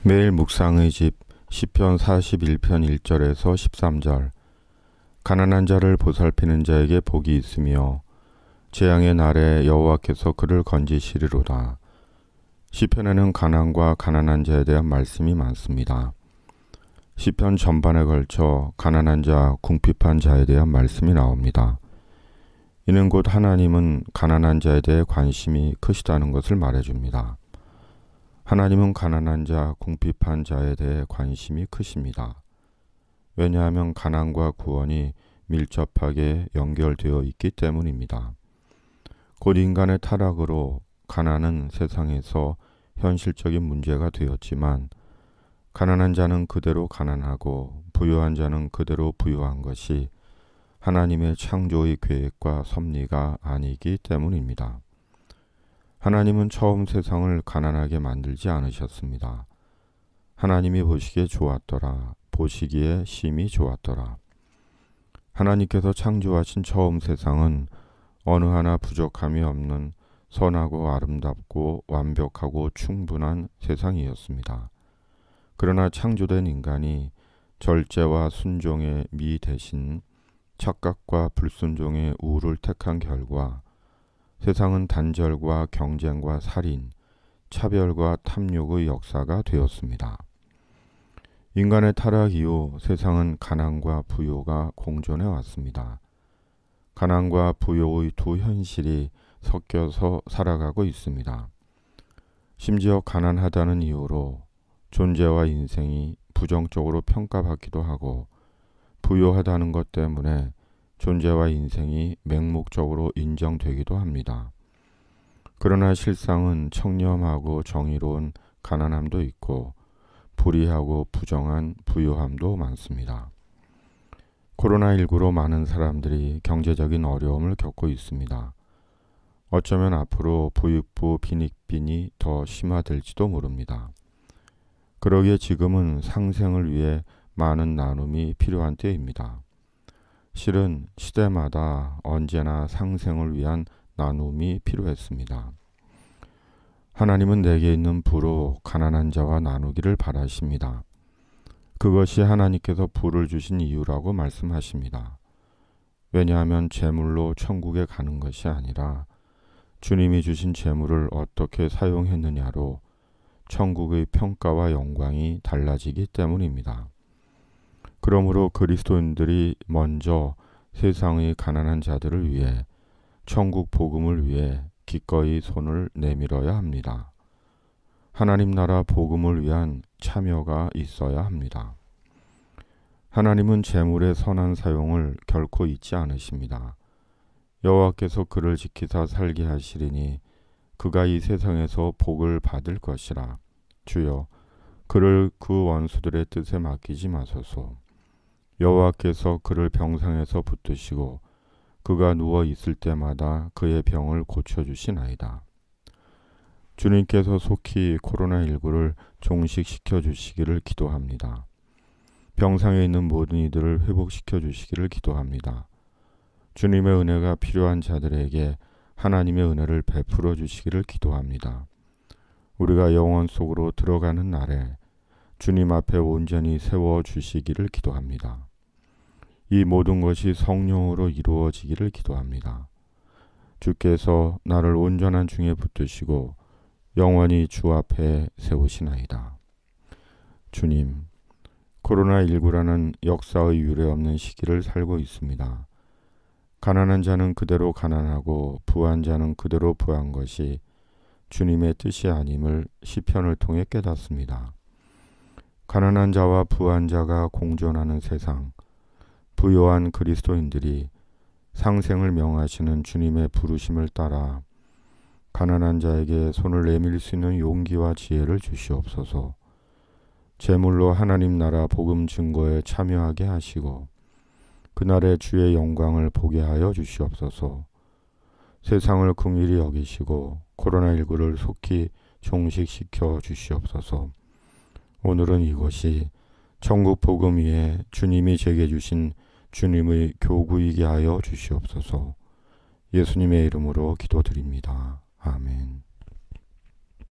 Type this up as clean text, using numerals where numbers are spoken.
매일 묵상의 집 시편 41편 1절에서 13절. 가난한 자를 보살피는 자에게 복이 있으며 재앙의 날에 여호와께서 그를 건지시리로다. 시편에는 가난과 가난한 자에 대한 말씀이 많습니다. 시편 전반에 걸쳐 가난한 자, 궁핍한 자에 대한 말씀이 나옵니다. 이는 곧 하나님은 가난한 자에 대해 관심이 크시다는 것을 말해줍니다. 하나님은 가난한 자, 궁핍한 자에 대해 관심이 크십니다. 왜냐하면 가난과 구원이 밀접하게 연결되어 있기 때문입니다. 곧 인간의 타락으로 가난은 세상에서 현실적인 문제가 되었지만 가난한 자는 그대로 가난하고 부유한 자는 그대로 부유한 것이 하나님의 창조의 계획과 섭리가 아니기 때문입니다. 하나님은 처음 세상을 가난하게 만들지 않으셨습니다. 하나님이 보시기에 좋았더라. 보시기에 심히 좋았더라. 하나님께서 창조하신 처음 세상은 어느 하나 부족함이 없는 선하고 아름답고 완벽하고 충분한 세상이었습니다. 그러나 창조된 인간이 절제와 순종의 미 대신 착각과 불순종의 우를 택한 결과 세상은 단절과 경쟁과 살인, 차별과 탐욕의 역사가 되었습니다. 인간의 타락 이후 세상은 가난과 부요가 공존해 왔습니다. 가난과 부요의 두 현실이 섞여서 살아가고 있습니다. 심지어 가난하다는 이유로 존재와 인생이 부정적으로 평가받기도 하고 부요하다는 것 때문에 존재와 인생이 맹목적으로 인정되기도 합니다. 그러나 실상은 청렴하고 정의로운 가난함도 있고 불의하고 부정한 부유함도 많습니다. 코로나19로 많은 사람들이 경제적인 어려움을 겪고 있습니다. 어쩌면 앞으로 부익부 빈익빈이 더 심화될지도 모릅니다. 그러기에 지금은 상생을 위해 많은 나눔이 필요한 때입니다. 실은 시대마다 언제나 상생을 위한 나눔이 필요했습니다. 하나님은 내게 있는 부로 가난한 자와 나누기를 바라십니다. 그것이 하나님께서 부를 주신 이유라고 말씀하십니다. 왜냐하면 재물로 천국에 가는 것이 아니라 주님이 주신 재물을 어떻게 사용했느냐로 천국의 평가와 영광이 달라지기 때문입니다. 그러므로 그리스도인들이 먼저 세상의 가난한 자들을 위해 천국 복음을 위해 기꺼이 손을 내밀어야 합니다. 하나님 나라 복음을 위한 참여가 있어야 합니다. 하나님은 재물의 선한 사용을 결코 잊지 않으십니다. 여호와께서 그를 지키사 살게 하시리니 그가 이 세상에서 복을 받을 것이라. 주여, 그를 그 원수들의 뜻에 맡기지 마소서. 여호와께서 그를 병상에서 붙드시고 그가 누워 있을 때마다 그의 병을 고쳐주시나이다. 주님께서 속히 코로나19를 종식시켜 주시기를 기도합니다. 병상에 있는 모든 이들을 회복시켜 주시기를 기도합니다. 주님의 은혜가 필요한 자들에게 하나님의 은혜를 베풀어 주시기를 기도합니다. 우리가 영원 속으로 들어가는 날에 주님 앞에 온전히 세워 주시기를 기도합니다. 이 모든 것이 성령으로 이루어지기를 기도합니다. 주께서 나를 온전한 중에 붙드시고 영원히 주 앞에 세우시나이다. 주님, 코로나19라는 역사의 유례없는 시기를 살고 있습니다. 가난한 자는 그대로 가난하고 부한 자는 그대로 부한 것이 주님의 뜻이 아님을 시편을 통해 깨닫습니다. 가난한 자와 부한 자가 공존하는 세상, 부요한 그리스도인들이 상생을 명하시는 주님의 부르심을 따라 가난한 자에게 손을 내밀 수 있는 용기와 지혜를 주시옵소서. 제물로 하나님 나라 복음 증거에 참여하게 하시고 그날에 주의 영광을 보게 하여 주시옵소서. 세상을 긍휼히 여기시고 코로나19를 속히 종식시켜 주시옵소서. 오늘은 이것이 천국 복음 위에 주님이 제게 주신 주님의 교구이게 하여 주시옵소서. 예수님의 이름으로 기도드립니다. 아멘.